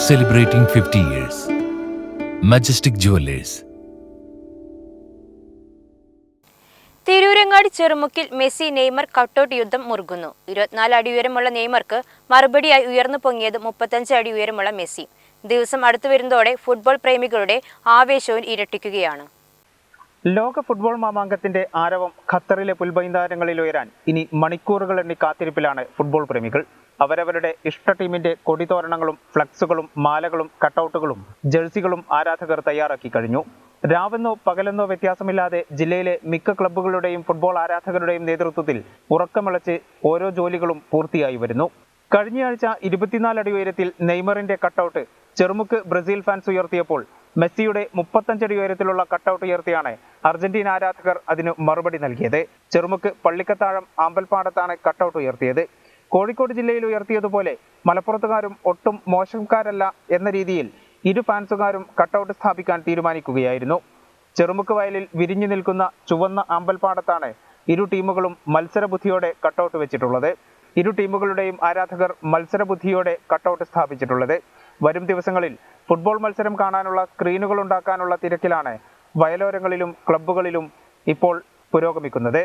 Celebrating 50 years. Majestic Jewelers. Tirurangadi ചെറുമുക്കിൽ Messi Neymar cutout യുദ്ധം മുറുകുന്നു. 24 അടി ഉയരമുള്ള നെയ്മർക്ക് മറുപടിയായി ഉയർന്നു പൊങ്ങിയത് 35 അടി ഉയരമുള്ള മെസ്സി. ദിവസം അടുത്തു വരുന്നതോടെ ഫുട്ബോൾ പ്രേമികളുടെ ആവേശവും ഇരട്ടിക്കുകയാണ്. ലോക ഫുട്ബോൾ മാമാങ്കത്തിന്റെ ആരവം ഖത്തറിലെ പുൽബൈന്താരങ്ങളിൽ ഉയരാൻ ഇനി മണിക്കൂറുകൾ എണ്ണി കാത്തിരിപ്പിലാണ് ഫുട്ബോൾ പ്രേമികൾ. അവരവരുടെ ഇഷ്ട ടീമിന്റെ കൊടിതോരണങ്ങളും ഫ്ലക്സുകളും മാലകളും കട്ടൗട്ടുകളും ജേഴ്സികളും ആരാധകർ തയ്യാറാക്കി കഴിഞ്ഞു. രാവെന്നോ പകലെന്നോ വ്യത്യാസമില്ലാതെ ജില്ലയിലെ മിക്ക ക്ലബ്ബുകളുടെയും ഫുട്ബോൾ ആരാധകരുടെയും നേതൃത്വത്തിൽ ഉറക്കമിളച്ച് ഓരോ ജോലികളും പൂർത്തിയായി വരുന്നു. കഴിഞ്ഞയാഴ്ച 24 അടി ഉയരത്തിൽ നെയ്മറിന്റെ കട്ടൗട്ട് ചെറുമുക്ക് ബ്രസീൽ ഫാൻസ് ഉയർത്തിയപ്പോൾ മെസ്സിയുടെ 35 അടി ഉയരത്തിലുള്ള കട്ടൗട്ട് ഉയർത്തിയാണ് അർജന്റീന ആരാധകർ അതിന് മറുപടി നൽകിയത്. ചെറുമുക്ക് പള്ളിക്കത്താഴം ആമ്പൽപ്പാടത്താണ് കട്ടൗട്ട് ഉയർത്തിയത്. കോഴിക്കോട് ജില്ലയിൽ ഉയർത്തിയതുപോലെ മലപ്പുറത്തുകാരും ഒട്ടും മോശക്കാരല്ല എന്ന രീതിയിൽ ഇരു ഫാൻസുകാരും കട്ടൗട്ട് സ്ഥാപിക്കാൻ തീരുമാനിക്കുകയായിരുന്നു. ചെറുമുക്ക് വയലിൽ വിരിഞ്ഞു നിൽക്കുന്ന ചുവന്ന ആമ്പൽപ്പാടത്താണ് ഇരു ടീമുകളും മത്സരബുദ്ധിയോടെ കട്ടൗട്ട് വെച്ചിട്ടുള്ളത്. ഇരു ടീമുകളുടെയും ആരാധകർ മത്സരബുദ്ധിയോടെ കട്ടൗട്ട് സ്ഥാപിച്ചിട്ടുള്ളത്. വരും ദിവസങ്ങളിൽ ഫുട്ബോൾ മത്സരം കാണാനുള്ള സ്ക്രീനുകൾ ഉണ്ടാക്കാനുള്ള തിരക്കിലാണ് വയലോരങ്ങളിലും ക്ലബ്ബുകളിലും ഇപ്പോൾ പുരോഗമിക്കുന്നത്.